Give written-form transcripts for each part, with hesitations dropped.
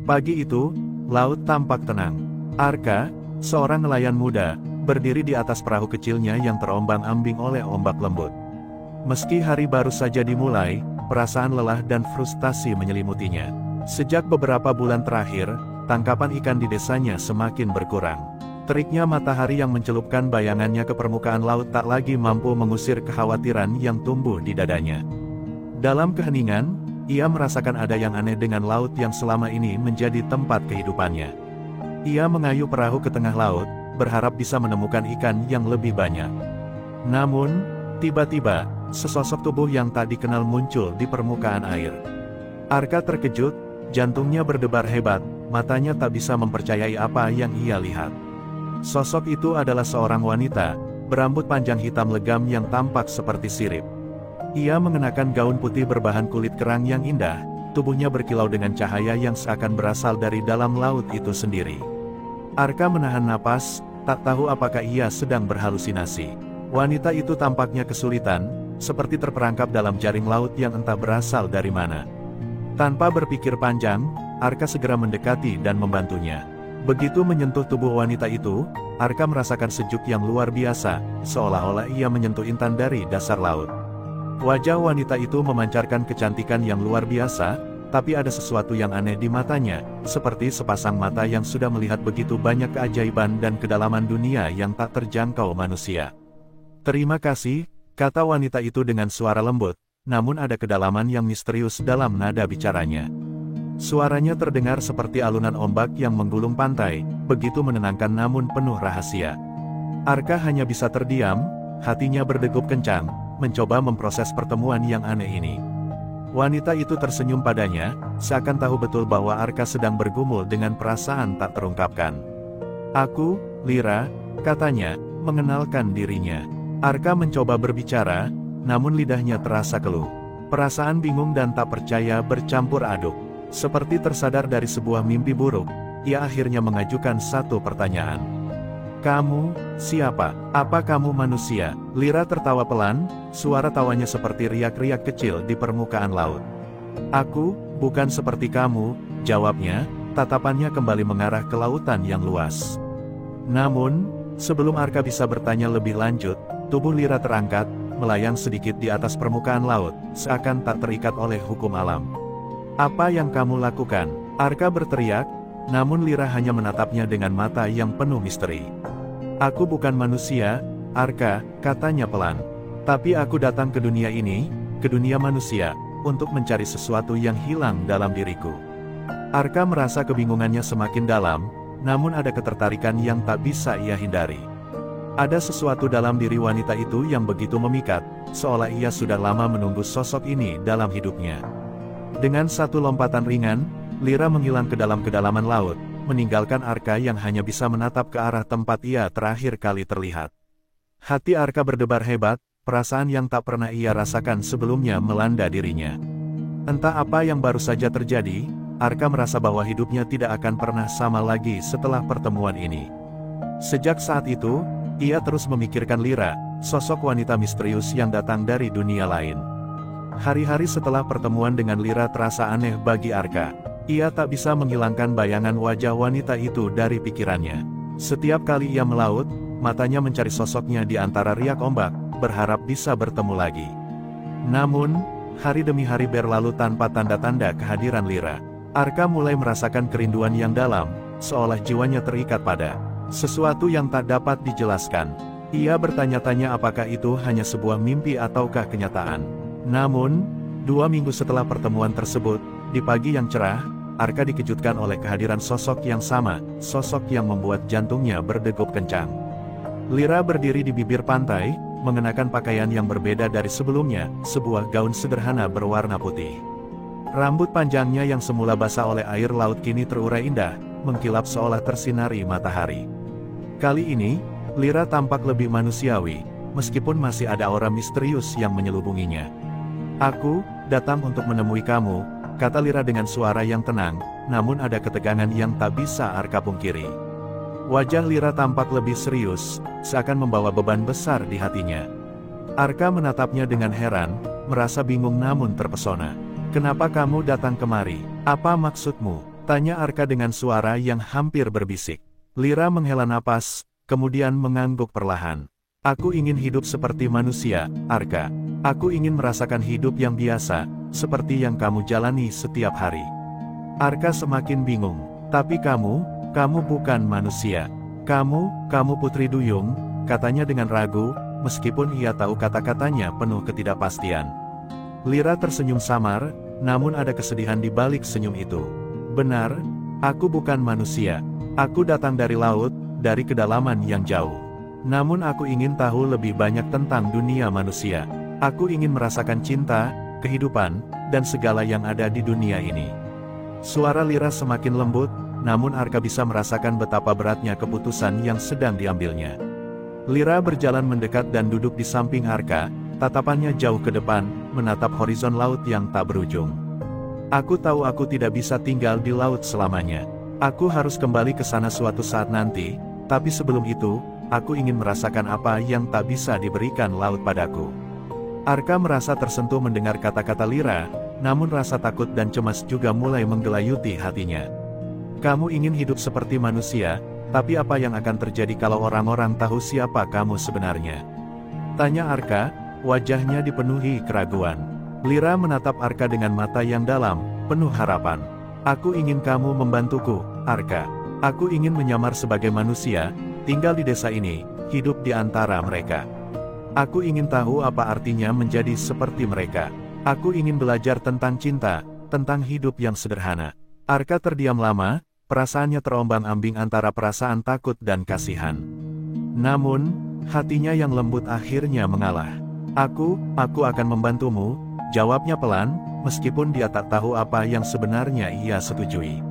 Pagi itu, laut tampak tenang. Arka, seorang nelayan muda, berdiri di atas perahu kecilnya yang terombang-ambing oleh ombak lembut. Meski hari baru saja dimulai, perasaan lelah dan frustasi menyelimutinya. Sejak beberapa bulan terakhir, tangkapan ikan di desanya semakin berkurang. Teriknya matahari yang mencelupkan bayangannya ke permukaan laut tak lagi mampu mengusir kekhawatiran yang tumbuh di dadanya. Dalam keheningan, ia merasakan ada yang aneh dengan laut yang selama ini menjadi tempat kehidupannya. Ia mengayuh perahu ke tengah laut, berharap bisa menemukan ikan yang lebih banyak. Namun, tiba-tiba, sesosok tubuh yang tak dikenal muncul di permukaan air. Arka terkejut, jantungnya berdebar hebat, matanya tak bisa mempercayai apa yang ia lihat. Sosok itu adalah seorang wanita, berambut panjang hitam legam yang tampak seperti sirip. Ia mengenakan gaun putih berbahan kulit kerang yang indah, tubuhnya berkilau dengan cahaya yang seakan berasal dari dalam laut itu sendiri. Arka menahan napas, tak tahu apakah ia sedang berhalusinasi. Wanita itu tampaknya kesulitan, seperti terperangkap dalam jaring laut yang entah berasal dari mana. Tanpa berpikir panjang, Arka segera mendekati dan membantunya. Begitu menyentuh tubuh wanita itu, Arka merasakan sejuk yang luar biasa, seolah-olah ia menyentuh intan dari dasar laut. Wajah wanita itu memancarkan kecantikan yang luar biasa, tapi ada sesuatu yang aneh di matanya, seperti sepasang mata yang sudah melihat begitu banyak keajaiban dan kedalaman dunia yang tak terjangkau manusia. "Terima kasih," kata wanita itu dengan suara lembut, namun ada kedalaman yang misterius dalam nada bicaranya. Suaranya terdengar seperti alunan ombak yang menggulung pantai, begitu menenangkan namun penuh rahasia. Arka hanya bisa terdiam, hatinya berdegup kencang, mencoba memproses pertemuan yang aneh ini. Wanita itu tersenyum padanya, seakan tahu betul bahwa Arka sedang bergumul dengan perasaan tak terungkapkan. "Aku, Lira," katanya, mengenalkan dirinya. Arka mencoba berbicara, namun lidahnya terasa keluh. Perasaan bingung dan tak percaya bercampur aduk. Seperti tersadar dari sebuah mimpi buruk, ia akhirnya mengajukan satu pertanyaan. "Kamu, siapa? Apa kamu manusia?" Lira tertawa pelan, suara tawanya seperti riak-riak kecil di permukaan laut. "Aku, bukan seperti kamu," jawabnya, tatapannya kembali mengarah ke lautan yang luas. Namun, sebelum Arka bisa bertanya lebih lanjut, tubuh Lira terangkat, melayang sedikit di atas permukaan laut, seakan tak terikat oleh hukum alam. "Apa yang kamu lakukan?" Arka berteriak, namun Lira hanya menatapnya dengan mata yang penuh misteri. "Aku bukan manusia, Arka," katanya pelan. "Tapi aku datang ke dunia ini, ke dunia manusia, untuk mencari sesuatu yang hilang dalam diriku." Arka merasa kebingungannya semakin dalam, namun ada ketertarikan yang tak bisa ia hindari. Ada sesuatu dalam diri wanita itu yang begitu memikat, seolah ia sudah lama menunggu sosok ini dalam hidupnya. Dengan satu lompatan ringan, Lira menghilang ke dalam kedalaman laut, meninggalkan Arka yang hanya bisa menatap ke arah tempat ia terakhir kali terlihat. Hati Arka berdebar hebat, perasaan yang tak pernah ia rasakan sebelumnya melanda dirinya. Entah apa yang baru saja terjadi, Arka merasa bahwa hidupnya tidak akan pernah sama lagi setelah pertemuan ini. Sejak saat itu, ia terus memikirkan Lira, sosok wanita misterius yang datang dari dunia lain. Hari-hari setelah pertemuan dengan Lira terasa aneh bagi Arka. Ia tak bisa menghilangkan bayangan wajah wanita itu dari pikirannya. Setiap kali ia melaut, matanya mencari sosoknya di antara riak ombak, berharap bisa bertemu lagi. Namun, hari demi hari berlalu tanpa tanda-tanda kehadiran Lira. Arka mulai merasakan kerinduan yang dalam, seolah jiwanya terikat pada sesuatu yang tak dapat dijelaskan. Ia bertanya-tanya apakah itu hanya sebuah mimpi ataukah kenyataan. Namun, 2 minggu setelah pertemuan tersebut, di pagi yang cerah, Arka dikejutkan oleh kehadiran sosok yang sama, sosok yang membuat jantungnya berdegup kencang. Lira berdiri di bibir pantai, mengenakan pakaian yang berbeda dari sebelumnya, sebuah gaun sederhana berwarna putih. Rambut panjangnya yang semula basah oleh air laut kini terurai indah, mengkilap seolah tersinari matahari. Kali ini, Lira tampak lebih manusiawi, meskipun masih ada aura misterius yang menyelubunginya. "Aku datang untuk menemui kamu," kata Lira dengan suara yang tenang, namun ada ketegangan yang tak bisa Arka pungkiri. Wajah Lira tampak lebih serius, seakan membawa beban besar di hatinya. Arka menatapnya dengan heran, merasa bingung namun terpesona. "Kenapa kamu datang kemari? Apa maksudmu?" Tanya Arka dengan suara yang hampir berbisik. Lira menghela napas, kemudian mengangguk perlahan. Aku ingin hidup seperti manusia, Arka. Aku ingin merasakan hidup yang biasa, seperti yang kamu jalani setiap hari. Arka semakin bingung. Tapi kamu bukan manusia. Kamu Putri Duyung, katanya dengan ragu, meskipun ia tahu kata-katanya penuh ketidakpastian. Lira tersenyum samar, namun ada kesedihan di balik senyum itu. Benar, aku bukan manusia. Aku datang dari laut, dari kedalaman yang jauh. Namun aku ingin tahu lebih banyak tentang dunia manusia. Aku ingin merasakan cinta, kehidupan, dan segala yang ada di dunia ini. Suara Lira semakin lembut, namun Arka bisa merasakan betapa beratnya keputusan yang sedang diambilnya. Lira berjalan mendekat dan duduk di samping Arka, tatapannya jauh ke depan, menatap horizon laut yang tak berujung. Aku tahu aku tidak bisa tinggal di laut selamanya. Aku harus kembali ke sana suatu saat nanti, tapi sebelum itu, aku ingin merasakan apa yang tak bisa diberikan laut padaku. Arka merasa tersentuh mendengar kata-kata Lira, namun rasa takut dan cemas juga mulai menggelayuti hatinya. Kamu ingin hidup seperti manusia, tapi apa yang akan terjadi kalau orang-orang tahu siapa kamu sebenarnya? Tanya Arka, wajahnya dipenuhi keraguan. Lira menatap Arka dengan mata yang dalam, penuh harapan. Aku ingin kamu membantuku, Arka. Aku ingin menyamar sebagai manusia, tinggal di desa ini, hidup di antara mereka. Aku ingin tahu apa artinya menjadi seperti mereka. Aku ingin belajar tentang cinta, tentang hidup yang sederhana. Arka terdiam lama, perasaannya terombang-ambing antara perasaan takut dan kasihan. Namun, hatinya yang lembut akhirnya mengalah. Aku akan membantumu, jawabnya pelan, meskipun dia tak tahu apa yang sebenarnya ia setujui.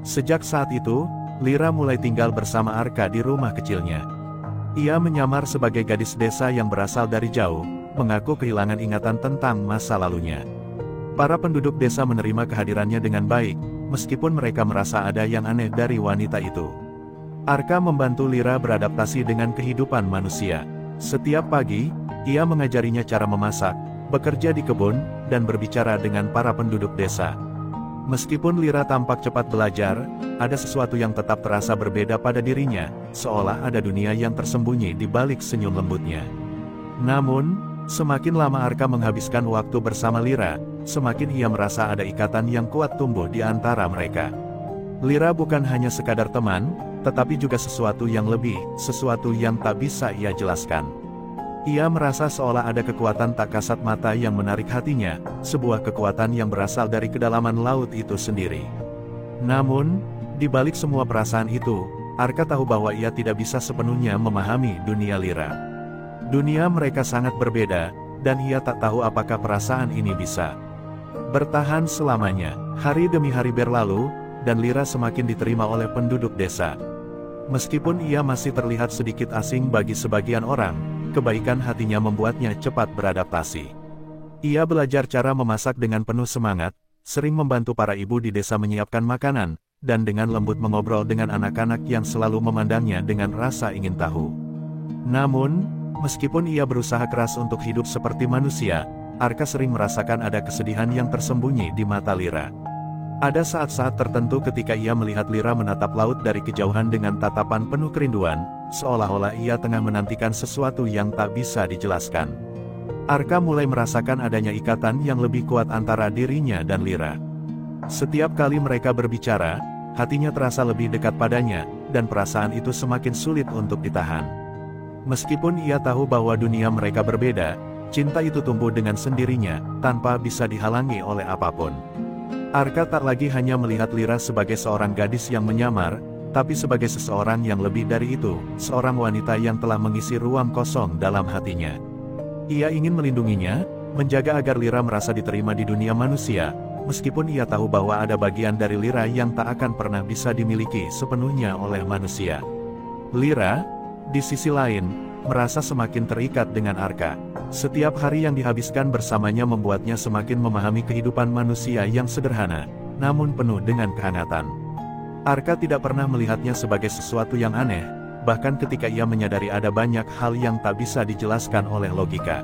Sejak saat itu, Lira mulai tinggal bersama Arka di rumah kecilnya. Ia menyamar sebagai gadis desa yang berasal dari jauh, mengaku kehilangan ingatan tentang masa lalunya. Para penduduk desa menerima kehadirannya dengan baik, meskipun mereka merasa ada yang aneh dari wanita itu. Arka membantu Lira beradaptasi dengan kehidupan manusia. Setiap pagi, ia mengajarinya cara memasak, bekerja di kebun, dan berbicara dengan para penduduk desa. Meskipun Lira tampak cepat belajar, ada sesuatu yang tetap terasa berbeda pada dirinya, seolah ada dunia yang tersembunyi di balik senyum lembutnya. Namun, semakin lama Arka menghabiskan waktu bersama Lira, semakin ia merasa ada ikatan yang kuat tumbuh di antara mereka. Lira bukan hanya sekadar teman, tetapi juga sesuatu yang lebih, sesuatu yang tak bisa ia jelaskan. Ia merasa seolah ada kekuatan tak kasat mata yang menarik hatinya, sebuah kekuatan yang berasal dari kedalaman laut itu sendiri. Namun, di balik semua perasaan itu, Arka tahu bahwa ia tidak bisa sepenuhnya memahami dunia Lira. Dunia mereka sangat berbeda, dan ia tak tahu apakah perasaan ini bisa bertahan selamanya. Hari demi hari berlalu, dan Lira semakin diterima oleh penduduk desa. Meskipun ia masih terlihat sedikit asing bagi sebagian orang, kebaikan hatinya membuatnya cepat beradaptasi. Ia belajar cara memasak dengan penuh semangat, sering membantu para ibu di desa menyiapkan makanan, dan dengan lembut mengobrol dengan anak-anak yang selalu memandangnya dengan rasa ingin tahu. Namun, meskipun ia berusaha keras untuk hidup seperti manusia, Arka sering merasakan ada kesedihan yang tersembunyi di mata Lira. Ada saat-saat tertentu ketika ia melihat Lira menatap laut dari kejauhan dengan tatapan penuh kerinduan, seolah-olah ia tengah menantikan sesuatu yang tak bisa dijelaskan. Arka mulai merasakan adanya ikatan yang lebih kuat antara dirinya dan Lira. Setiap kali mereka berbicara, hatinya terasa lebih dekat padanya, dan perasaan itu semakin sulit untuk ditahan. Meskipun ia tahu bahwa dunia mereka berbeda, cinta itu tumbuh dengan sendirinya, tanpa bisa dihalangi oleh apapun. Arka tak lagi hanya melihat Lira sebagai seorang gadis yang menyamar, tapi sebagai seseorang yang lebih dari itu, seorang wanita yang telah mengisi ruang kosong dalam hatinya. Ia ingin melindunginya, menjaga agar Lira merasa diterima di dunia manusia, meskipun ia tahu bahwa ada bagian dari Lira yang tak akan pernah bisa dimiliki sepenuhnya oleh manusia. Lira, di sisi lain, merasa semakin terikat dengan Arka. Setiap hari yang dihabiskan bersamanya membuatnya semakin memahami kehidupan manusia yang sederhana, namun penuh dengan kehangatan. Arka tidak pernah melihatnya sebagai sesuatu yang aneh, bahkan ketika ia menyadari ada banyak hal yang tak bisa dijelaskan oleh logika.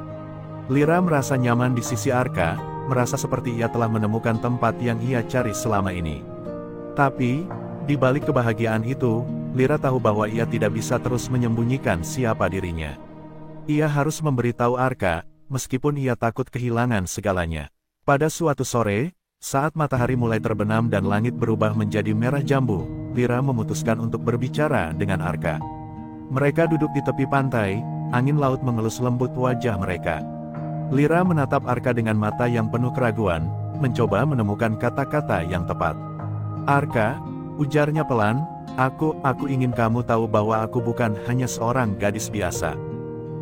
Lira merasa nyaman di sisi Arka, merasa seperti ia telah menemukan tempat yang ia cari selama ini. Tapi, di balik kebahagiaan itu, Lyra tahu bahwa ia tidak bisa terus menyembunyikan siapa dirinya. Ia harus memberitahu Arka, meskipun ia takut kehilangan segalanya. Pada suatu sore, saat matahari mulai terbenam dan langit berubah menjadi merah jambu, Lyra memutuskan untuk berbicara dengan Arka. Mereka duduk di tepi pantai, angin laut mengelus lembut wajah mereka. Lyra menatap Arka dengan mata yang penuh keraguan, mencoba menemukan kata-kata yang tepat. "Arka," ujarnya pelan, aku ingin kamu tahu bahwa aku bukan hanya seorang gadis biasa.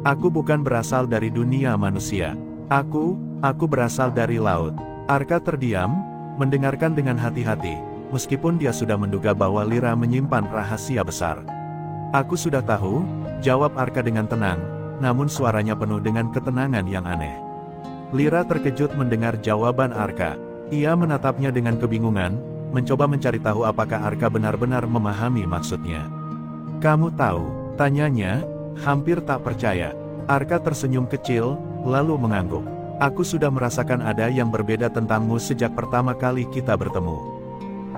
Aku bukan berasal dari dunia manusia. Aku berasal dari laut." Arka terdiam, mendengarkan dengan hati-hati, meskipun dia sudah menduga bahwa Lyra menyimpan rahasia besar. "Aku sudah tahu," jawab Arka dengan tenang, namun suaranya penuh dengan ketenangan yang aneh. Lyra terkejut mendengar jawaban Arka. Ia menatapnya dengan kebingungan, mencoba mencari tahu apakah Arka benar-benar memahami maksudnya. "Kamu tahu?" tanyanya, hampir tak percaya. Arka tersenyum kecil, lalu mengangguk. "Aku sudah merasakan ada yang berbeda tentangmu sejak pertama kali kita bertemu.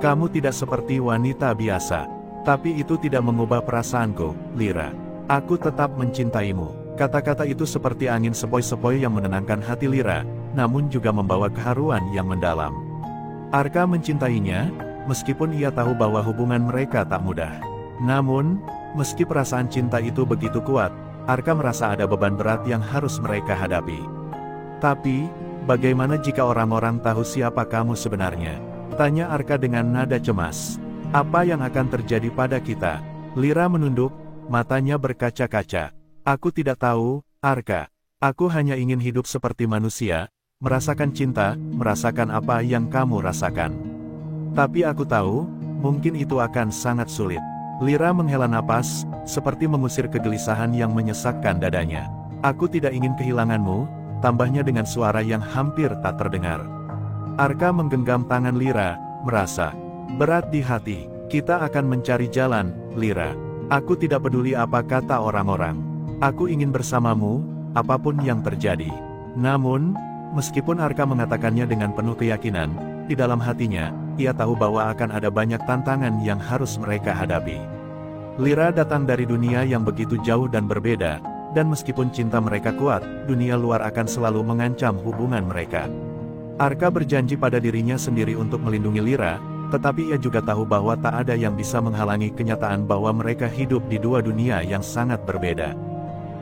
Kamu tidak seperti wanita biasa. Tapi itu tidak mengubah perasaanku, Lyra. Aku tetap mencintaimu." Kata-kata itu seperti angin sepoi-sepoi yang menenangkan hati Lyra, namun juga membawa keharuan yang mendalam. Arka mencintainya, meskipun ia tahu bahwa hubungan mereka tak mudah. Namun, meski perasaan cinta itu begitu kuat, Arka merasa ada beban berat yang harus mereka hadapi. "Tapi, bagaimana jika orang-orang tahu siapa kamu sebenarnya?" tanya Arka dengan nada cemas. "Apa yang akan terjadi pada kita?" Lyra menunduk, matanya berkaca-kaca. "Aku tidak tahu, Arka. Aku hanya ingin hidup seperti manusia, merasakan cinta, merasakan apa yang kamu rasakan. Tapi aku tahu, mungkin itu akan sangat sulit." Lyra menghela napas, seperti mengusir kegelisahan yang menyesakkan dadanya. "Aku tidak ingin kehilanganmu," tambahnya dengan suara yang hampir tak terdengar. Arka menggenggam tangan Lyra, merasa berat di hati. "Kita akan mencari jalan, Lyra. Aku tidak peduli apa kata orang-orang. Aku ingin bersamamu, apapun yang terjadi." Namun, meskipun Arka mengatakannya dengan penuh keyakinan, di dalam hatinya, ia tahu bahwa akan ada banyak tantangan yang harus mereka hadapi. Lyra datang dari dunia yang begitu jauh dan berbeda, dan meskipun cinta mereka kuat, dunia luar akan selalu mengancam hubungan mereka. Arka berjanji pada dirinya sendiri untuk melindungi Lyra, tetapi ia juga tahu bahwa tak ada yang bisa menghalangi kenyataan bahwa mereka hidup di dua dunia yang sangat berbeda.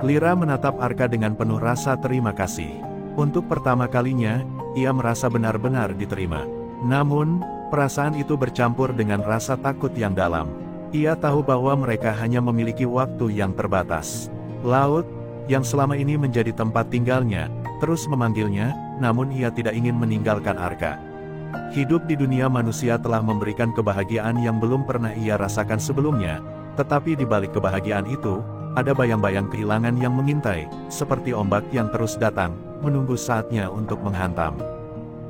Lyra menatap Arka dengan penuh rasa terima kasih. Untuk pertama kalinya, ia merasa benar-benar diterima. Namun, perasaan itu bercampur dengan rasa takut yang dalam. Ia tahu bahwa mereka hanya memiliki waktu yang terbatas. Laut, yang selama ini menjadi tempat tinggalnya, terus memanggilnya, namun ia tidak ingin meninggalkan Arka. Hidup di dunia manusia telah memberikan kebahagiaan yang belum pernah ia rasakan sebelumnya, tetapi di balik kebahagiaan itu, ada bayang-bayang kehilangan yang mengintai, seperti ombak yang terus datang, menunggu saatnya untuk menghantam.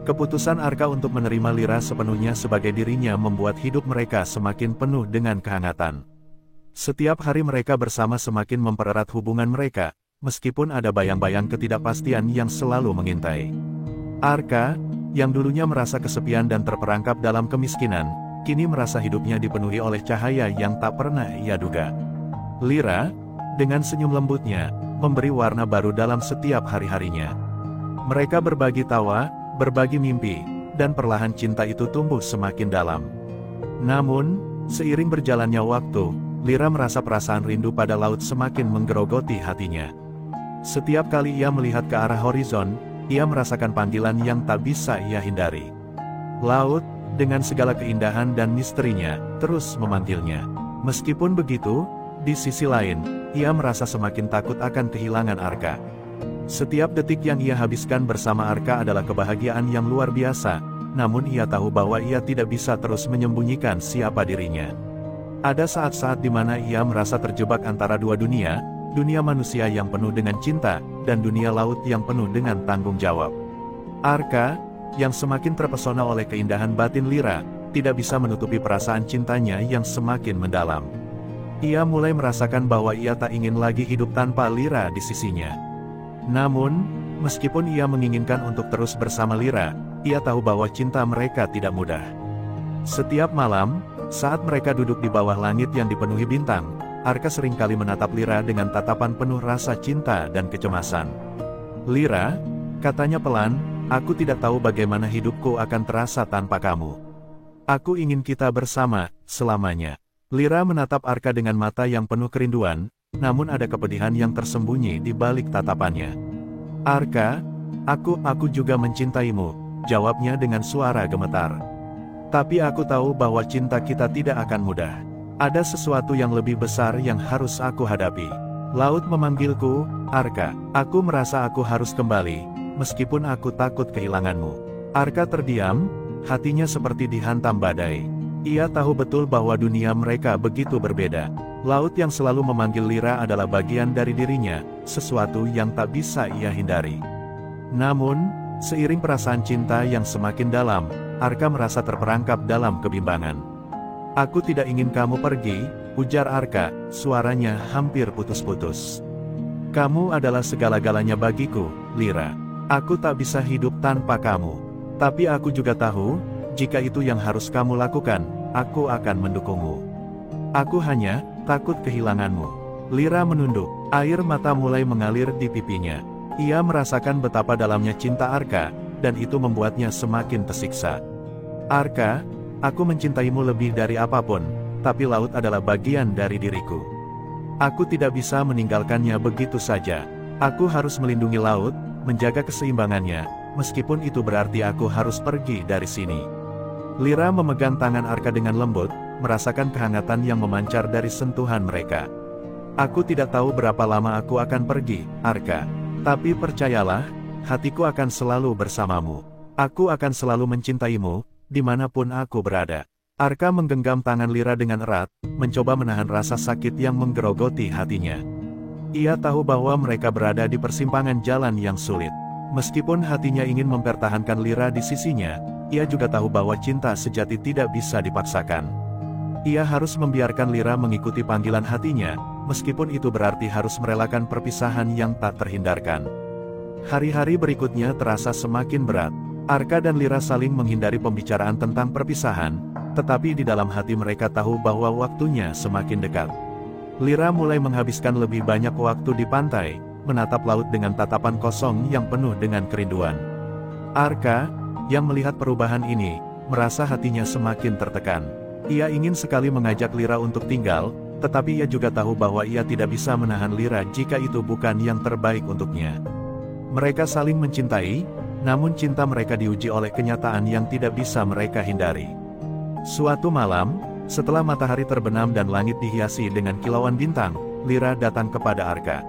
Keputusan Arka untuk menerima Lyra sepenuhnya sebagai dirinya membuat hidup mereka semakin penuh dengan kehangatan. Setiap hari mereka bersama semakin mempererat hubungan mereka, meskipun ada bayang-bayang ketidakpastian yang selalu mengintai. Arka, yang dulunya merasa kesepian dan terperangkap dalam kemiskinan, kini merasa hidupnya dipenuhi oleh cahaya yang tak pernah ia duga. Lyra, dengan senyum lembutnya, memberi warna baru dalam setiap hari-harinya. Mereka berbagi tawa, berbagi mimpi, dan perlahan cinta itu tumbuh semakin dalam. Namun, seiring berjalannya waktu, Lyra merasa perasaan rindu pada laut semakin menggerogoti hatinya. Setiap kali ia melihat ke arah horizon, ia merasakan panggilan yang tak bisa ia hindari. Laut, dengan segala keindahan dan misterinya, terus memanggilnya. Meskipun begitu, di sisi lain, ia merasa semakin takut akan kehilangan Arka. Setiap detik yang ia habiskan bersama Arka adalah kebahagiaan yang luar biasa, namun ia tahu bahwa ia tidak bisa terus menyembunyikan siapa dirinya. Ada saat-saat di mana ia merasa terjebak antara dua dunia, dunia manusia yang penuh dengan cinta, dan dunia laut yang penuh dengan tanggung jawab. Arka, yang semakin terpesona oleh keindahan batin Lyra, tidak bisa menutupi perasaan cintanya yang semakin mendalam. Ia mulai merasakan bahwa ia tak ingin lagi hidup tanpa Lyra di sisinya. Namun, meskipun ia menginginkan untuk terus bersama Lyra, ia tahu bahwa cinta mereka tidak mudah. Setiap malam, saat mereka duduk di bawah langit yang dipenuhi bintang, Arka seringkali menatap Lyra dengan tatapan penuh rasa cinta dan kecemasan. "Lyra," katanya pelan, "aku tidak tahu bagaimana hidupku akan terasa tanpa kamu. Aku ingin kita bersama, selamanya." Lyra menatap Arka dengan mata yang penuh kerinduan, namun ada kepedihan yang tersembunyi di balik tatapannya. "Arka, aku juga mencintaimu," jawabnya dengan suara gemetar. "Tapi aku tahu bahwa cinta kita tidak akan mudah. Ada sesuatu yang lebih besar yang harus aku hadapi. Laut memanggilku, Arka. Aku merasa aku harus kembali, meskipun aku takut kehilanganmu." Arka terdiam, hatinya seperti dihantam badai. Ia tahu betul bahwa dunia mereka begitu berbeda. Laut yang selalu memanggil Lyra adalah bagian dari dirinya, sesuatu yang tak bisa ia hindari. Namun, seiring perasaan cinta yang semakin dalam, Arka merasa terperangkap dalam kebimbangan. "Aku tidak ingin kamu pergi," ujar Arka, suaranya hampir putus-putus. "Kamu adalah segala-galanya bagiku, Lyra. Aku tak bisa hidup tanpa kamu. Tapi aku juga tahu, jika itu yang harus kamu lakukan, aku akan mendukungmu. Aku hanya takut kehilanganmu." Lyra menunduk, air mata mulai mengalir di pipinya. Ia merasakan betapa dalamnya cinta Arka, dan itu membuatnya semakin tersiksa. "Arka, aku mencintaimu lebih dari apapun, tapi laut adalah bagian dari diriku. Aku tidak bisa meninggalkannya begitu saja. Aku harus melindungi laut, menjaga keseimbangannya, meskipun itu berarti aku harus pergi dari sini." Lyra memegang tangan Arka dengan lembut, merasakan kehangatan yang memancar dari sentuhan mereka. "Aku tidak tahu berapa lama aku akan pergi, Arka. Tapi percayalah, hatiku akan selalu bersamamu. Aku akan selalu mencintaimu, dimanapun aku berada." Arka menggenggam tangan Lyra dengan erat, mencoba menahan rasa sakit yang menggerogoti hatinya. Ia tahu bahwa mereka berada di persimpangan jalan yang sulit. Meskipun hatinya ingin mempertahankan Lyra di sisinya, ia juga tahu bahwa cinta sejati tidak bisa dipaksakan. Ia harus membiarkan Lyra mengikuti panggilan hatinya, meskipun itu berarti harus merelakan perpisahan yang tak terhindarkan. Hari-hari berikutnya terasa semakin berat. Arka dan Lyra saling menghindari pembicaraan tentang perpisahan, tetapi di dalam hati mereka tahu bahwa waktunya semakin dekat. Lyra mulai menghabiskan lebih banyak waktu di pantai, menatap laut dengan tatapan kosong yang penuh dengan kerinduan. Arka, yang melihat perubahan ini, merasa hatinya semakin tertekan. Ia ingin sekali mengajak Lyra untuk tinggal, tetapi ia juga tahu bahwa ia tidak bisa menahan Lyra jika itu bukan yang terbaik untuknya. Mereka saling mencintai, namun cinta mereka diuji oleh kenyataan yang tidak bisa mereka hindari. Suatu malam, setelah matahari terbenam dan langit dihiasi dengan kilauan bintang, Lyra datang kepada Arka.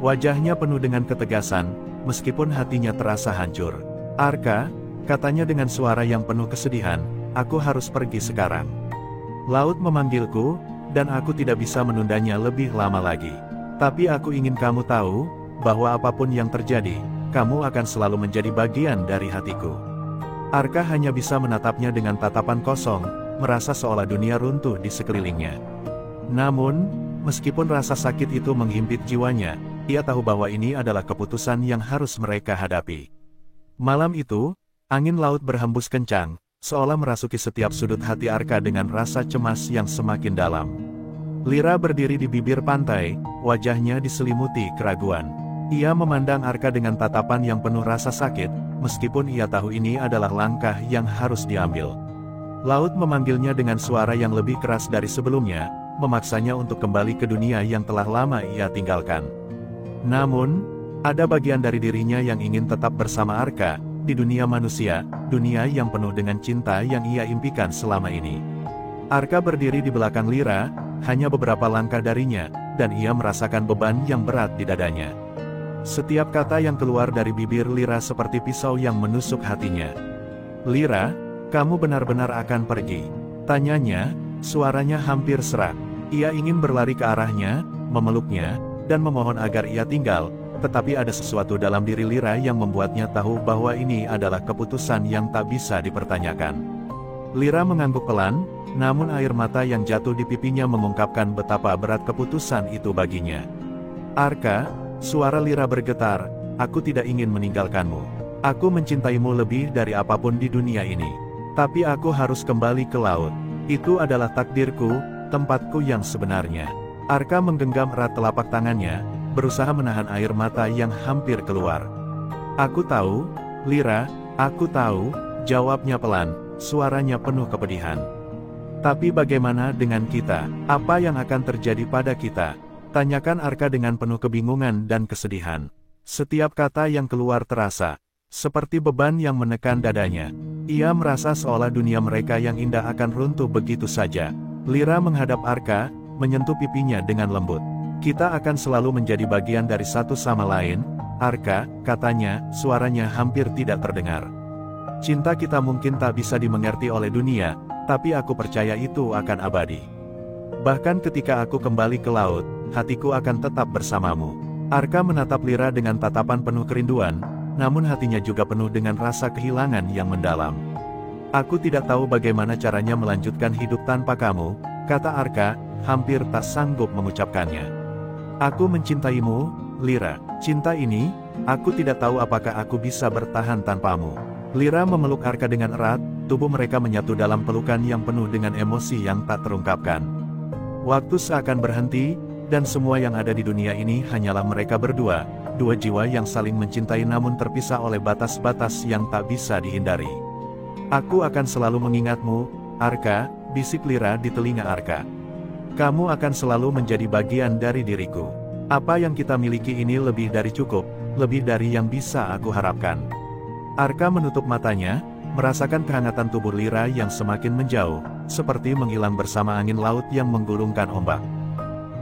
Wajahnya penuh dengan ketegasan, meskipun hatinya terasa hancur. "Arka," katanya dengan suara yang penuh kesedihan, "aku harus pergi sekarang. Laut memanggilku, dan aku tidak bisa menundanya lebih lama lagi. Tapi aku ingin kamu tahu, bahwa apapun yang terjadi, kamu akan selalu menjadi bagian dari hatiku." Arka hanya bisa menatapnya dengan tatapan kosong, merasa seolah dunia runtuh di sekelilingnya. Namun, meskipun rasa sakit itu menghimpit jiwanya, ia tahu bahwa ini adalah keputusan yang harus mereka hadapi. Malam itu, angin laut berhembus kencang, seolah merasuki setiap sudut hati Arka dengan rasa cemas yang semakin dalam. Lyra berdiri di bibir pantai, wajahnya diselimuti keraguan. Ia memandang Arka dengan tatapan yang penuh rasa sakit, meskipun ia tahu ini adalah langkah yang harus diambil. Laut memanggilnya dengan suara yang lebih keras dari sebelumnya, memaksanya untuk kembali ke dunia yang telah lama ia tinggalkan. Namun, ada bagian dari dirinya yang ingin tetap bersama Arka, di dunia manusia, dunia yang penuh dengan cinta yang ia impikan selama ini. Arka berdiri di belakang Lyra, hanya beberapa langkah darinya, dan ia merasakan beban yang berat di dadanya. Setiap kata yang keluar dari bibir Lyra seperti pisau yang menusuk hatinya. "Lyra, kamu benar-benar akan pergi?" tanyanya, suaranya hampir serak. Ia ingin berlari ke arahnya, memeluknya, dan memohon agar ia tinggal, tetapi ada sesuatu dalam diri Lyra yang membuatnya tahu bahwa ini adalah keputusan yang tak bisa dipertanyakan. Lyra mengangguk pelan, namun air mata yang jatuh di pipinya mengungkapkan betapa berat keputusan itu baginya. "Arka," suara Lyra bergetar, "aku tidak ingin meninggalkanmu. Aku mencintaimu lebih dari apapun di dunia ini. Tapi aku harus kembali ke laut. Itu adalah takdirku, tempatku yang sebenarnya. Arka menggenggam erat telapak tangannya, berusaha menahan air mata yang hampir keluar. Aku tahu, Lyra, aku tahu, jawabnya pelan, suaranya penuh kepedihan. Tapi bagaimana dengan kita? Apa yang akan terjadi pada kita? Tanyakan Arka dengan penuh kebingungan dan kesedihan. Setiap kata yang keluar terasa seperti beban yang menekan dadanya. Ia merasa seolah dunia mereka yang indah akan runtuh begitu saja. Lyra menghadap Arka, menyentuh pipinya dengan lembut. Kita akan selalu menjadi bagian dari satu sama lain, Arka, katanya, suaranya hampir tidak terdengar. Cinta kita mungkin tak bisa dimengerti oleh dunia, tapi aku percaya itu akan abadi. Bahkan ketika aku kembali ke laut, hatiku akan tetap bersamamu. Arka menatap Lyra dengan tatapan penuh kerinduan, namun hatinya juga penuh dengan rasa kehilangan yang mendalam. Aku tidak tahu bagaimana caranya melanjutkan hidup tanpa kamu, kata Arka, hampir tak sanggup mengucapkannya. Aku mencintaimu, Lyra. Cinta ini, aku tidak tahu apakah aku bisa bertahan tanpamu. Lyra memeluk Arka dengan erat, tubuh mereka menyatu dalam pelukan yang penuh dengan emosi yang tak terungkapkan. Waktu seakan berhenti, dan semua yang ada di dunia ini hanyalah mereka berdua, dua jiwa yang saling mencintai namun terpisah oleh batas-batas yang tak bisa dihindari. Aku akan selalu mengingatmu, Arka, bisik Lyra di telinga Arka. Kamu akan selalu menjadi bagian dari diriku. Apa yang kita miliki ini lebih dari cukup, lebih dari yang bisa aku harapkan. Arka menutup matanya, merasakan kehangatan tubuh Lyra yang semakin menjauh, seperti menghilang bersama angin laut yang menggulungkan ombak.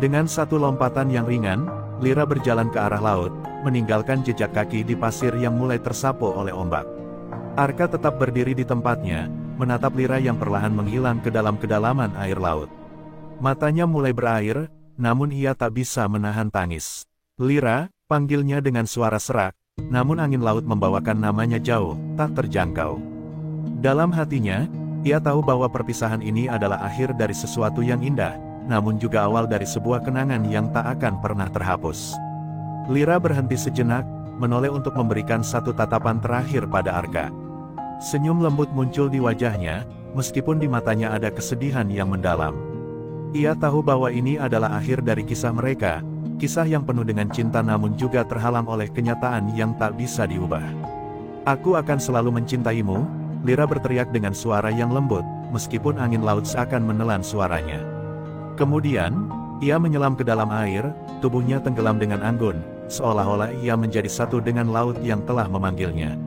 Dengan satu lompatan yang ringan, Lyra berjalan ke arah laut, meninggalkan jejak kaki di pasir yang mulai tersapu oleh ombak. Arka tetap berdiri di tempatnya, menatap Lyra yang perlahan menghilang ke dalam kedalaman air laut. Matanya mulai berair, namun ia tak bisa menahan tangis. Lyra, panggilnya dengan suara serak, namun angin laut membawakan namanya jauh, tak terjangkau. Dalam hatinya, ia tahu bahwa perpisahan ini adalah akhir dari sesuatu yang indah, namun juga awal dari sebuah kenangan yang tak akan pernah terhapus. Lyra berhenti sejenak, menoleh untuk memberikan satu tatapan terakhir pada Arka. Senyum lembut muncul di wajahnya, meskipun di matanya ada kesedihan yang mendalam. Ia tahu bahwa ini adalah akhir dari kisah mereka, kisah yang penuh dengan cinta namun juga terhalang oleh kenyataan yang tak bisa diubah. Aku akan selalu mencintaimu, Lyra berteriak dengan suara yang lembut, meskipun angin laut seakan menelan suaranya. Kemudian, ia menyelam ke dalam air, tubuhnya tenggelam dengan anggun, seolah-olah ia menjadi satu dengan laut yang telah memanggilnya.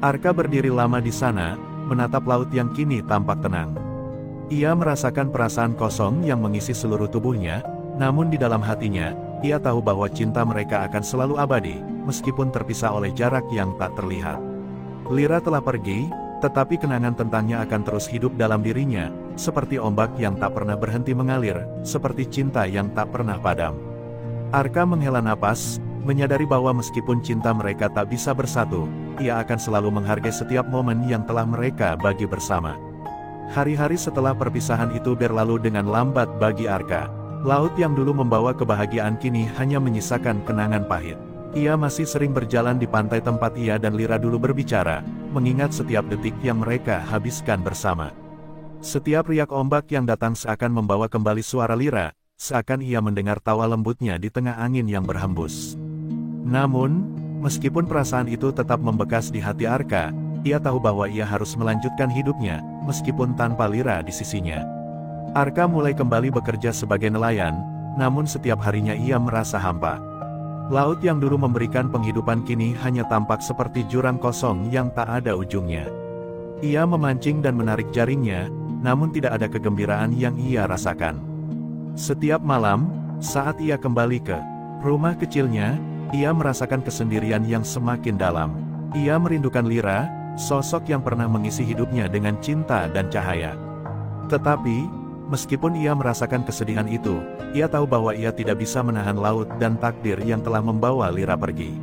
Arka berdiri lama di sana, menatap laut yang kini tampak tenang. Ia merasakan perasaan kosong yang mengisi seluruh tubuhnya, namun di dalam hatinya, ia tahu bahwa cinta mereka akan selalu abadi, meskipun terpisah oleh jarak yang tak terlihat. Lyra telah pergi, tetapi kenangan tentangnya akan terus hidup dalam dirinya, seperti ombak yang tak pernah berhenti mengalir, seperti cinta yang tak pernah padam. Arka menghela napas, menyadari bahwa meskipun cinta mereka tak bisa bersatu, ia akan selalu menghargai setiap momen yang telah mereka bagi bersama. Hari-hari setelah perpisahan itu berlalu dengan lambat bagi Arka. Laut yang dulu membawa kebahagiaan kini hanya menyisakan kenangan pahit. Ia masih sering berjalan di pantai tempat ia dan Lyra dulu berbicara, mengingat setiap detik yang mereka habiskan bersama. Setiap riak ombak yang datang seakan membawa kembali suara Lyra, seakan ia mendengar tawa lembutnya di tengah angin yang berhembus. Namun, meskipun perasaan itu tetap membekas di hati Arka, ia tahu bahwa ia harus melanjutkan hidupnya, meskipun tanpa Lyra di sisinya. Arka mulai kembali bekerja sebagai nelayan, namun setiap harinya ia merasa hampa. Laut yang dulu memberikan penghidupan kini hanya tampak seperti jurang kosong yang tak ada ujungnya. Ia memancing dan menarik jaringnya, namun tidak ada kegembiraan yang ia rasakan. Setiap malam, saat ia kembali ke rumah kecilnya, ia merasakan kesendirian yang semakin dalam. Ia merindukan Lyra, sosok yang pernah mengisi hidupnya dengan cinta dan cahaya. Tetapi, meskipun ia merasakan kesedihan itu, ia tahu bahwa ia tidak bisa menahan laut dan takdir yang telah membawa Lyra pergi.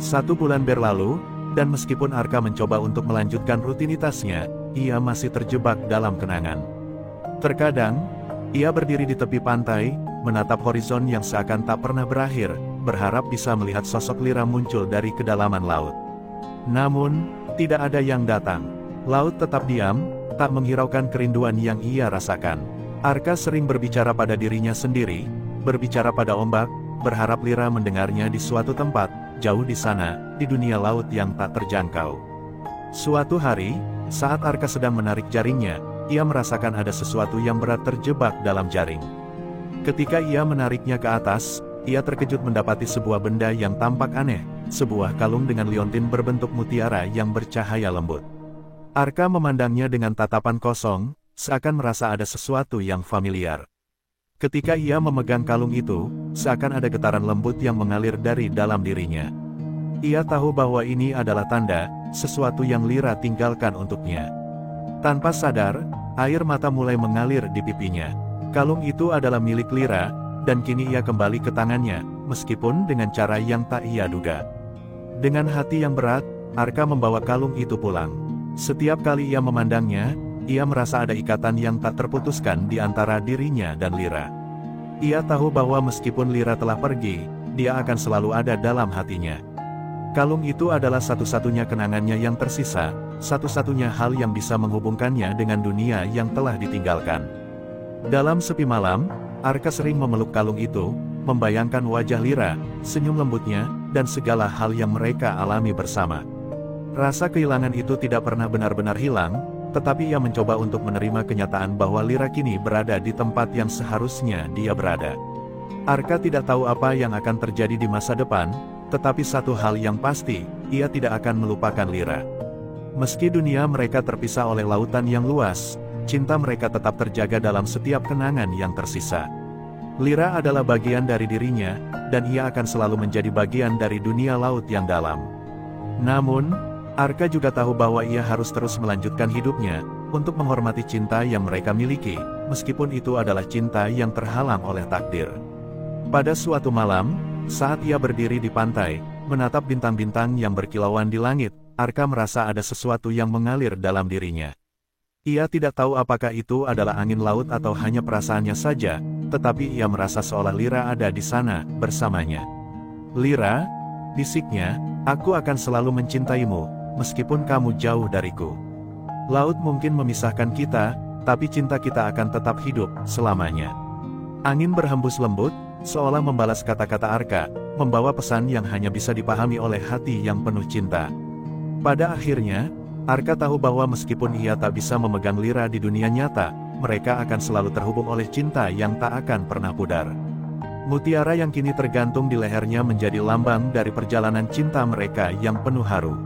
1 bulan berlalu, dan meskipun Arka mencoba untuk melanjutkan rutinitasnya, ia masih terjebak dalam kenangan. Terkadang, ia berdiri di tepi pantai, menatap horizon yang seakan tak pernah berakhir, berharap bisa melihat sosok Lyra muncul dari kedalaman laut. Namun, tidak ada yang datang. Laut tetap diam, tak menghiraukan kerinduan yang ia rasakan. Arka sering berbicara pada dirinya sendiri, berbicara pada ombak, berharap Lyra mendengarnya di suatu tempat, jauh di sana, di dunia laut yang tak terjangkau. Suatu hari, saat Arka sedang menarik jaringnya, ia merasakan ada sesuatu yang berat terjebak dalam jaring. Ketika ia menariknya ke atas, ia terkejut mendapati sebuah benda yang tampak aneh, sebuah kalung dengan liontin berbentuk mutiara yang bercahaya lembut. Arka memandangnya dengan tatapan kosong, seakan merasa ada sesuatu yang familiar. Ketika ia memegang kalung itu, seakan ada getaran lembut yang mengalir dari dalam dirinya. Ia tahu bahwa ini adalah tanda, sesuatu yang Lyra tinggalkan untuknya. Tanpa sadar, air mata mulai mengalir di pipinya. Kalung itu adalah milik Lyra, dan kini ia kembali ke tangannya, meskipun dengan cara yang tak ia duga. Dengan hati yang berat, Arka membawa kalung itu pulang. Setiap kali ia memandangnya, ia merasa ada ikatan yang tak terputuskan di antara dirinya dan Lyra. Ia tahu bahwa meskipun Lyra telah pergi, dia akan selalu ada dalam hatinya. Kalung itu adalah satu-satunya kenangannya yang tersisa, satu-satunya hal yang bisa menghubungkannya dengan dunia yang telah ditinggalkan. Dalam sepi malam, Arka sering memeluk kalung itu, membayangkan wajah Lyra, senyum lembutnya, dan segala hal yang mereka alami bersama. Rasa kehilangan itu tidak pernah benar-benar hilang, tetapi ia mencoba untuk menerima kenyataan bahwa Lyra kini berada di tempat yang seharusnya dia berada. Arka tidak tahu apa yang akan terjadi di masa depan, tetapi satu hal yang pasti, ia tidak akan melupakan Lyra. Meski dunia mereka terpisah oleh lautan yang luas, cinta mereka tetap terjaga dalam setiap kenangan yang tersisa. Lyra adalah bagian dari dirinya, dan ia akan selalu menjadi bagian dari dunia laut yang dalam. Namun, Arka juga tahu bahwa ia harus terus melanjutkan hidupnya, untuk menghormati cinta yang mereka miliki, meskipun itu adalah cinta yang terhalang oleh takdir. Pada suatu malam, saat ia berdiri di pantai, menatap bintang-bintang yang berkilauan di langit, Arka merasa ada sesuatu yang mengalir dalam dirinya. Ia tidak tahu apakah itu adalah angin laut atau hanya perasaannya saja, tetapi ia merasa seolah Lyra ada di sana, bersamanya. "Lyra," bisiknya, "aku akan selalu mencintaimu, meskipun kamu jauh dariku. Laut mungkin memisahkan kita, tapi cinta kita akan tetap hidup selamanya." Angin berhembus lembut, seolah membalas kata-kata Arka, membawa pesan yang hanya bisa dipahami oleh hati yang penuh cinta. Pada akhirnya, Arka tahu bahwa meskipun ia tak bisa memegang Lyra di dunia nyata, mereka akan selalu terhubung oleh cinta yang tak akan pernah pudar. Mutiara yang kini tergantung di lehernya menjadi lambang dari perjalanan cinta mereka yang penuh haru.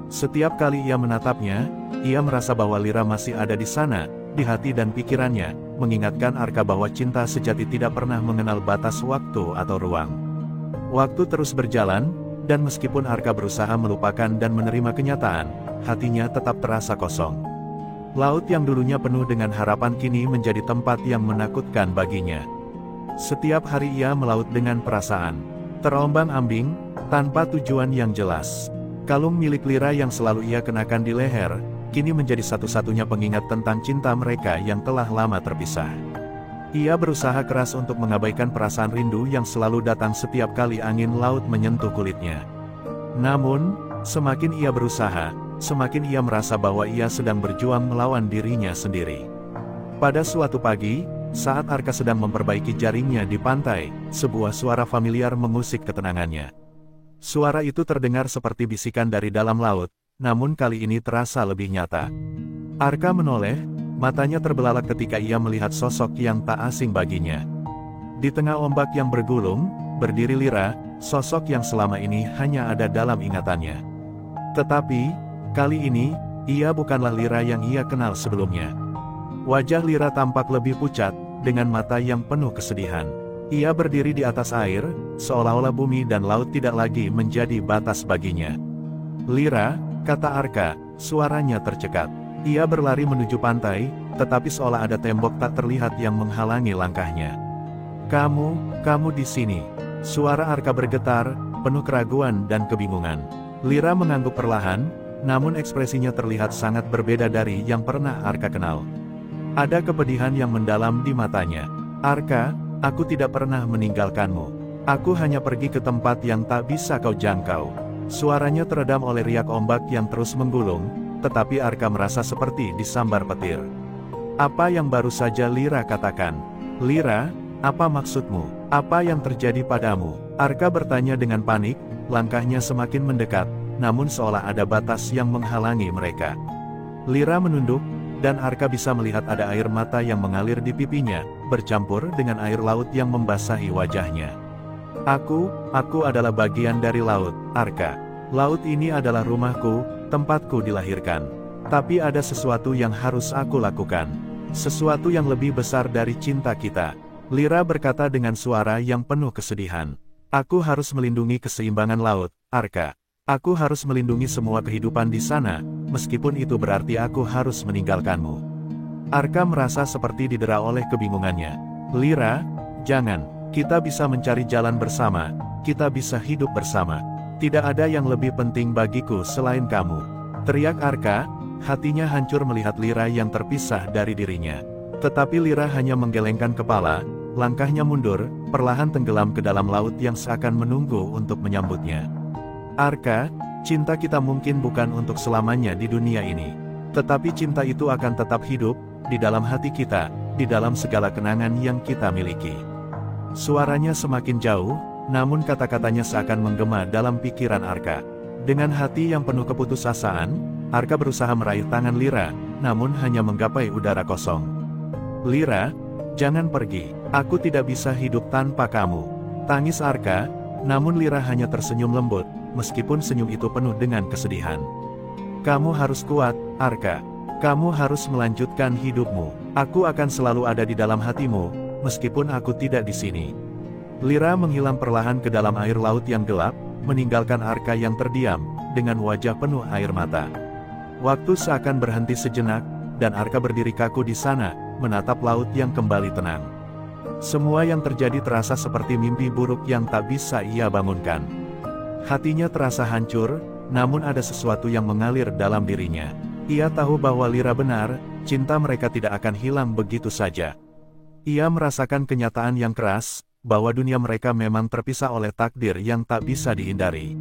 Setiap kali ia menatapnya, ia merasa bahwa Lyra masih ada di sana, di hati dan pikirannya, mengingatkan Arka bahwa cinta sejati tidak pernah mengenal batas waktu atau ruang. Waktu terus berjalan, dan meskipun Arka berusaha melupakan dan menerima kenyataan, hatinya tetap terasa kosong. Laut yang dulunya penuh dengan harapan kini menjadi tempat yang menakutkan baginya. Setiap hari ia melaut dengan perasaan terombang-ambing, tanpa tujuan yang jelas. Kalung milik Lyra yang selalu ia kenakan di leher, kini menjadi satu-satunya pengingat tentang cinta mereka yang telah lama terpisah. Ia berusaha keras untuk mengabaikan perasaan rindu yang selalu datang setiap kali angin laut menyentuh kulitnya. Namun, semakin ia berusaha, semakin ia merasa bahwa ia sedang berjuang melawan dirinya sendiri. Pada suatu pagi, saat Arka sedang memperbaiki jaringnya di pantai, sebuah suara familiar mengusik ketenangannya. Suara itu terdengar seperti bisikan dari dalam laut, namun kali ini terasa lebih nyata. Arka menoleh, matanya terbelalak ketika ia melihat sosok yang tak asing baginya. Di tengah ombak yang bergulung, berdiri Lyra, sosok yang selama ini hanya ada dalam ingatannya. Tetapi, kali ini, ia bukanlah Lyra yang ia kenal sebelumnya. Wajah Lyra tampak lebih pucat, dengan mata yang penuh kesedihan. Ia berdiri di atas air, seolah-olah bumi dan laut tidak lagi menjadi batas baginya. "Lyra," kata Arka, suaranya tercekat. Ia berlari menuju pantai, tetapi seolah ada tembok tak terlihat yang menghalangi langkahnya. Kamu di sini." Suara Arka bergetar, penuh keraguan dan kebingungan. Lyra mengangguk perlahan, namun ekspresinya terlihat sangat berbeda dari yang pernah Arka kenal. Ada kepedihan yang mendalam di matanya. "Arka, aku tidak pernah meninggalkanmu. Aku hanya pergi ke tempat yang tak bisa kau jangkau." Suaranya teredam oleh riak ombak yang terus menggulung, tetapi Arka merasa seperti disambar petir. Apa yang baru saja Lyra katakan? Lyra, apa maksudmu? Apa yang terjadi padamu? Arka bertanya dengan panik, langkahnya semakin mendekat, namun seolah ada batas yang menghalangi mereka. Lyra menunduk, dan Arka bisa melihat ada air mata yang mengalir di pipinya, bercampur dengan air laut yang membasahi wajahnya. Aku adalah bagian dari laut, Arka. Laut ini adalah rumahku, tempatku dilahirkan. Tapi ada sesuatu yang harus aku lakukan. Sesuatu yang lebih besar dari cinta kita. Lyra berkata dengan suara yang penuh kesedihan. Aku harus melindungi keseimbangan laut, Arka. Aku harus melindungi semua kehidupan di sana, meskipun itu berarti aku harus meninggalkanmu. Arka merasa seperti didera oleh kebingungannya. Lyra, jangan. Kita bisa mencari jalan bersama. Kita bisa hidup bersama. Tidak ada yang lebih penting bagiku selain kamu. Teriak Arka, hatinya hancur melihat Lyra yang terpisah dari dirinya. Tetapi Lyra hanya menggelengkan kepala, langkahnya mundur, perlahan tenggelam ke dalam laut yang seakan menunggu untuk menyambutnya. Arka, cinta kita mungkin bukan untuk selamanya di dunia ini. Tetapi cinta itu akan tetap hidup, di dalam hati kita, di dalam segala kenangan yang kita miliki. Suaranya semakin jauh, namun kata-katanya seakan menggema dalam pikiran Arka. Dengan hati yang penuh keputusasaan, Arka berusaha meraih tangan Lyra, namun hanya menggapai udara kosong. Lyra, jangan pergi. Aku tidak bisa hidup tanpa kamu. Tangis Arka, namun Lyra hanya tersenyum lembut, meskipun senyum itu penuh dengan kesedihan. Kamu harus kuat, Arka. Kamu harus melanjutkan hidupmu. Aku akan selalu ada di dalam hatimu, meskipun aku tidak di sini. Lyra menghilang perlahan ke dalam air laut yang gelap, meninggalkan Arka yang terdiam, dengan wajah penuh air mata. Waktu seakan berhenti sejenak, dan Arka berdiri kaku di sana, menatap laut yang kembali tenang. Semua yang terjadi terasa seperti mimpi buruk yang tak bisa ia bangunkan. Hatinya terasa hancur, namun ada sesuatu yang mengalir dalam dirinya. Ia tahu bahwa Lyra benar, cinta mereka tidak akan hilang begitu saja. Ia merasakan kenyataan yang keras, bahwa dunia mereka memang terpisah oleh takdir yang tak bisa dihindari.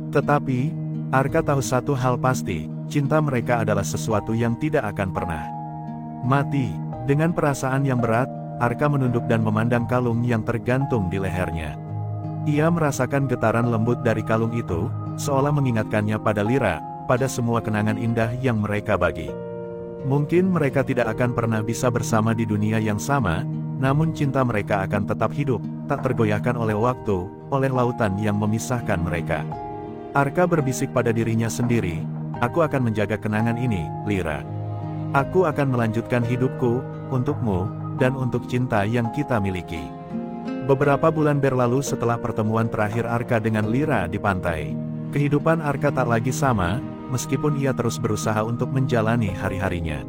Tetapi, Arka tahu satu hal pasti, cinta mereka adalah sesuatu yang tidak akan pernah mati. Dengan perasaan yang berat, Arka menunduk dan memandang kalung yang tergantung di lehernya. Ia merasakan getaran lembut dari kalung itu, seolah mengingatkannya pada Lyra, pada semua kenangan indah yang mereka bagi. Mungkin mereka tidak akan pernah bisa bersama di dunia yang sama, namun cinta mereka akan tetap hidup, tak tergoyahkan oleh waktu, oleh lautan yang memisahkan mereka. Arka berbisik pada dirinya sendiri, aku akan menjaga kenangan ini, Lyra. Aku akan melanjutkan hidupku, untukmu, dan untuk cinta yang kita miliki. Beberapa bulan berlalu setelah pertemuan terakhir Arka dengan Lyra di pantai. Kehidupan Arka tak lagi sama, meskipun ia terus berusaha untuk menjalani hari-harinya.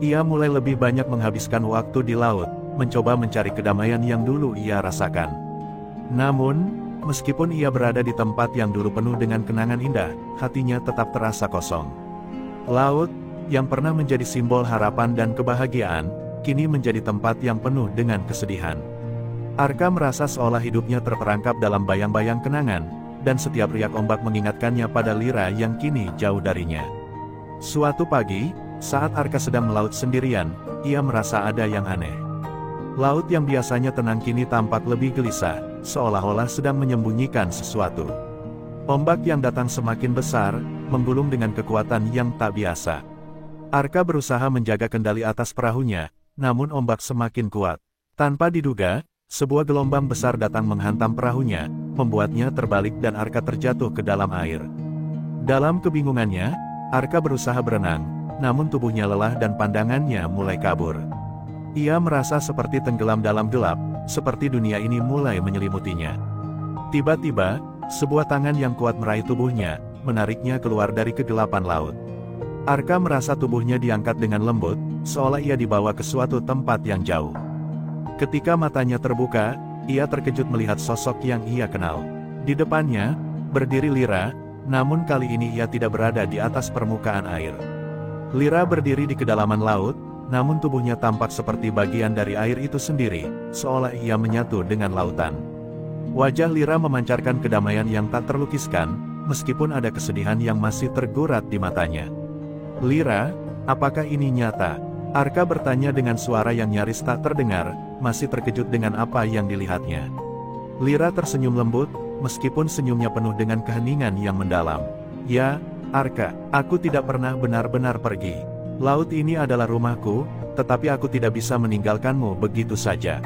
Ia mulai lebih banyak menghabiskan waktu di laut, mencoba mencari kedamaian yang dulu ia rasakan. Namun, meskipun ia berada di tempat yang dulu penuh dengan kenangan indah, hatinya tetap terasa kosong. Laut, yang pernah menjadi simbol harapan dan kebahagiaan, kini menjadi tempat yang penuh dengan kesedihan. Arka merasa seolah hidupnya terperangkap dalam bayang-bayang kenangan, dan setiap riak ombak mengingatkannya pada Lyra yang kini jauh darinya. Suatu pagi, saat Arka sedang melaut sendirian, ia merasa ada yang aneh. Laut yang biasanya tenang kini tampak lebih gelisah, seolah-olah sedang menyembunyikan sesuatu. Ombak yang datang semakin besar, menggulung dengan kekuatan yang tak biasa. Arka berusaha menjaga kendali atas perahunya, namun ombak semakin kuat. Tanpa diduga, sebuah gelombang besar datang menghantam perahunya, membuatnya terbalik dan Arka terjatuh ke dalam air. Dalam kebingungannya, Arka berusaha berenang, namun tubuhnya lelah dan pandangannya mulai kabur. Ia merasa seperti tenggelam dalam gelap, seperti dunia ini mulai menyelimutinya. Tiba-tiba, sebuah tangan yang kuat meraih tubuhnya, menariknya keluar dari kegelapan laut. Arka merasa tubuhnya diangkat dengan lembut, seolah ia dibawa ke suatu tempat yang jauh. Ketika matanya terbuka, ia terkejut melihat sosok yang ia kenal. Di depannya, berdiri Lyra, namun kali ini ia tidak berada di atas permukaan air. Lyra berdiri di kedalaman laut, namun tubuhnya tampak seperti bagian dari air itu sendiri, seolah ia menyatu dengan lautan. Wajah Lyra memancarkan kedamaian yang tak terlukiskan, meskipun ada kesedihan yang masih tergurat di matanya. Lira, apakah ini nyata? Arka bertanya dengan suara yang nyaris tak terdengar, masih terkejut dengan apa yang dilihatnya. Lira tersenyum lembut, meskipun senyumnya penuh dengan keheningan yang mendalam. Ya, Arka, aku tidak pernah benar-benar pergi. Laut ini adalah rumahku, tetapi aku tidak bisa meninggalkanmu begitu saja.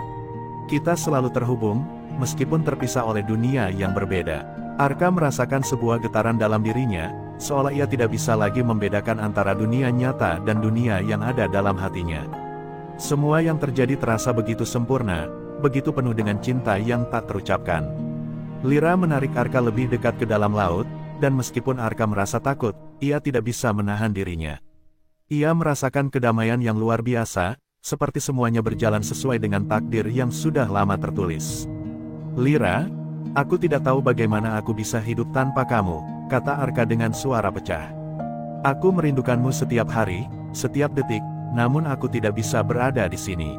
Kita selalu terhubung, meskipun terpisah oleh dunia yang berbeda. Arka merasakan sebuah getaran dalam dirinya, seolah ia tidak bisa lagi membedakan antara dunia nyata dan dunia yang ada dalam hatinya. Semua yang terjadi terasa begitu sempurna, begitu penuh dengan cinta yang tak terucapkan. Lira menarik Arka lebih dekat ke dalam laut, dan meskipun Arka merasa takut, ia tidak bisa menahan dirinya. Ia merasakan kedamaian yang luar biasa, seperti semuanya berjalan sesuai dengan takdir yang sudah lama tertulis. Lira, aku tidak tahu bagaimana aku bisa hidup tanpa kamu, kata Arka dengan suara pecah. Aku merindukanmu setiap hari, setiap detik, namun aku tidak bisa berada di sini.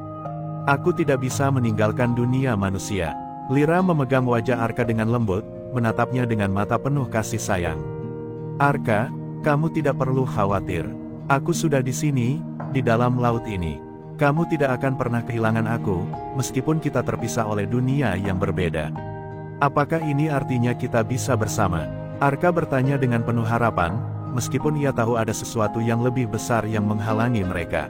Aku tidak bisa meninggalkan dunia manusia. Lira memegang wajah Arka dengan lembut, menatapnya dengan mata penuh kasih sayang. Arka, kamu tidak perlu khawatir. Aku sudah di sini, di dalam laut ini. Kamu tidak akan pernah kehilangan aku, meskipun kita terpisah oleh dunia yang berbeda. Apakah ini artinya kita bisa bersama? Arka bertanya dengan penuh harapan, meskipun ia tahu ada sesuatu yang lebih besar yang menghalangi mereka.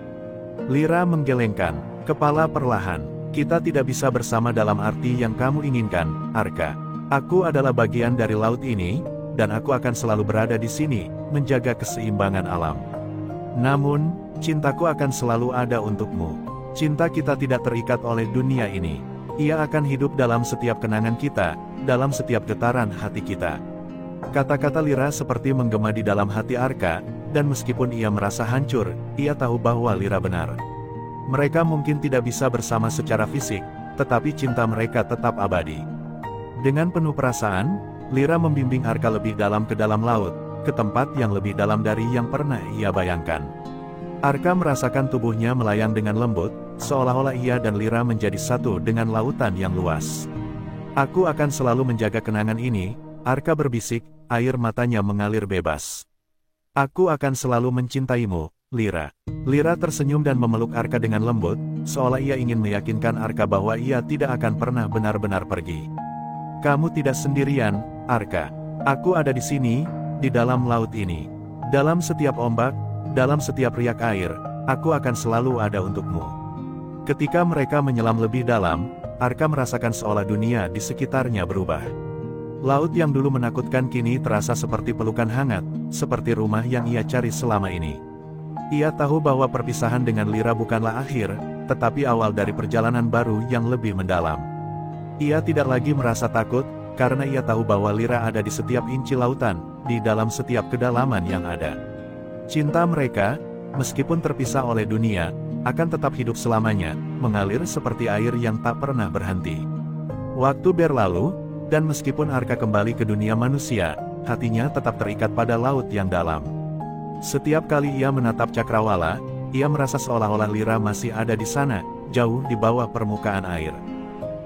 Lira menggelengkan kepala perlahan. Kita tidak bisa bersama dalam arti yang kamu inginkan, Arka. Aku adalah bagian dari laut ini, dan aku akan selalu berada di sini, menjaga keseimbangan alam. Namun, cintaku akan selalu ada untukmu. Cinta kita tidak terikat oleh dunia ini. Ia akan hidup dalam setiap kenangan kita, dalam setiap getaran hati kita. Kata-kata Lira seperti menggema di dalam hati Arka, dan meskipun ia merasa hancur, ia tahu bahwa Lira benar. Mereka mungkin tidak bisa bersama secara fisik, tetapi cinta mereka tetap abadi. Dengan penuh perasaan, Lira membimbing Arka lebih dalam ke dalam laut, ke tempat yang lebih dalam dari yang pernah ia bayangkan. Arka merasakan tubuhnya melayang dengan lembut, seolah-olah ia dan Lira menjadi satu dengan lautan yang luas. Aku akan selalu menjaga kenangan ini, Arka berbisik, air matanya mengalir bebas. Aku akan selalu mencintaimu, Lira. Lira tersenyum dan memeluk Arka dengan lembut, seolah ia ingin meyakinkan Arka bahwa ia tidak akan pernah benar-benar pergi. Kamu tidak sendirian, Arka. Aku ada di sini, di dalam laut ini. Dalam setiap ombak, dalam setiap riak air, aku akan selalu ada untukmu. Ketika mereka menyelam lebih dalam, Arka merasakan seolah dunia di sekitarnya berubah. Laut yang dulu menakutkan kini terasa seperti pelukan hangat, seperti rumah yang ia cari selama ini. Ia tahu bahwa perpisahan dengan Lira bukanlah akhir, tetapi awal dari perjalanan baru yang lebih mendalam. Ia tidak lagi merasa takut, karena ia tahu bahwa Lira ada di setiap inci lautan, di dalam setiap kedalaman yang ada. Cinta mereka, meskipun terpisah oleh dunia, akan tetap hidup selamanya, mengalir seperti air yang tak pernah berhenti. Waktu berlalu, dan meskipun Arka kembali ke dunia manusia, hatinya tetap terikat pada laut yang dalam. Setiap kali ia menatap Cakrawala, ia merasa seolah-olah Lira masih ada di sana, jauh di bawah permukaan air.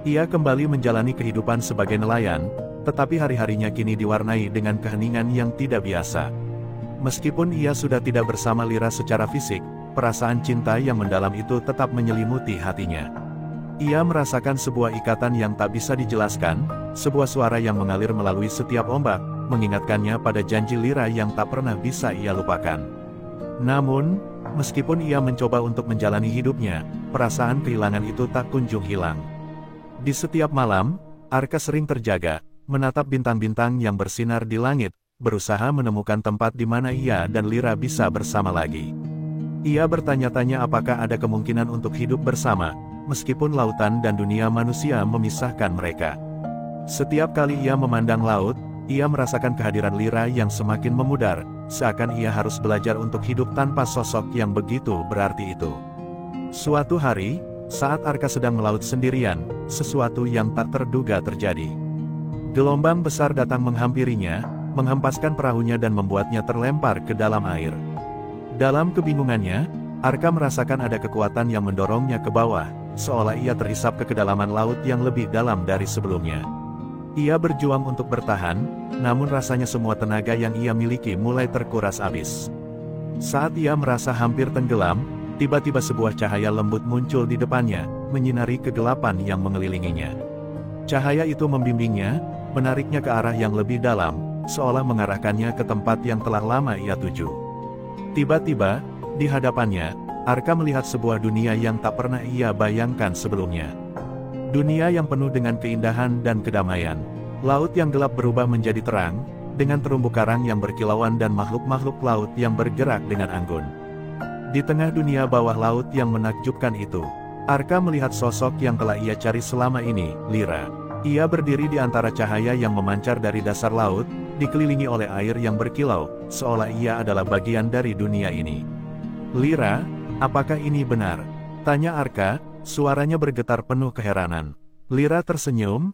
Ia kembali menjalani kehidupan sebagai nelayan, tetapi hari-harinya kini diwarnai dengan keheningan yang tidak biasa. Meskipun ia sudah tidak bersama Lira secara fisik, perasaan cinta yang mendalam itu tetap menyelimuti hatinya. Ia merasakan sebuah ikatan yang tak bisa dijelaskan, sebuah suara yang mengalir melalui setiap ombak, mengingatkannya pada janji Lira yang tak pernah bisa ia lupakan. Namun, meskipun ia mencoba untuk menjalani hidupnya, perasaan kehilangan itu tak kunjung hilang. Di setiap malam, Arka sering terjaga, menatap bintang-bintang yang bersinar di langit, berusaha menemukan tempat di mana ia dan Lira bisa bersama lagi. Ia bertanya-tanya apakah ada kemungkinan untuk hidup bersama, meskipun lautan dan dunia manusia memisahkan mereka. Setiap kali ia memandang laut, ia merasakan kehadiran Lira yang semakin memudar, seakan ia harus belajar untuk hidup tanpa sosok yang begitu berarti itu. Suatu hari, saat Arka sedang melaut sendirian, sesuatu yang tak terduga terjadi. Gelombang besar datang menghampirinya, menghempaskan perahunya dan membuatnya terlempar ke dalam air. Dalam kebingungannya, Arka merasakan ada kekuatan yang mendorongnya ke bawah, seolah ia terhisap ke kedalaman laut yang lebih dalam dari sebelumnya. Ia berjuang untuk bertahan, namun rasanya semua tenaga yang ia miliki mulai terkuras habis. Saat ia merasa hampir tenggelam, tiba-tiba sebuah cahaya lembut muncul di depannya, menyinari kegelapan yang mengelilinginya. Cahaya itu membimbingnya, menariknya ke arah yang lebih dalam, seolah mengarahkannya ke tempat yang telah lama ia tuju. Tiba-tiba, di hadapannya, Arka melihat sebuah dunia yang tak pernah ia bayangkan sebelumnya. Dunia yang penuh dengan keindahan dan kedamaian. Laut yang gelap berubah menjadi terang, dengan terumbu karang yang berkilauan dan makhluk-makhluk laut yang bergerak dengan anggun. Di tengah dunia bawah laut yang menakjubkan itu, Arka melihat sosok yang telah ia cari selama ini, Lyra. Ia berdiri di antara cahaya yang memancar dari dasar laut, dikelilingi oleh air yang berkilau, seolah ia adalah bagian dari dunia ini. "Lyra, apakah ini benar?" tanya Arka, suaranya bergetar penuh keheranan. Lyra tersenyum,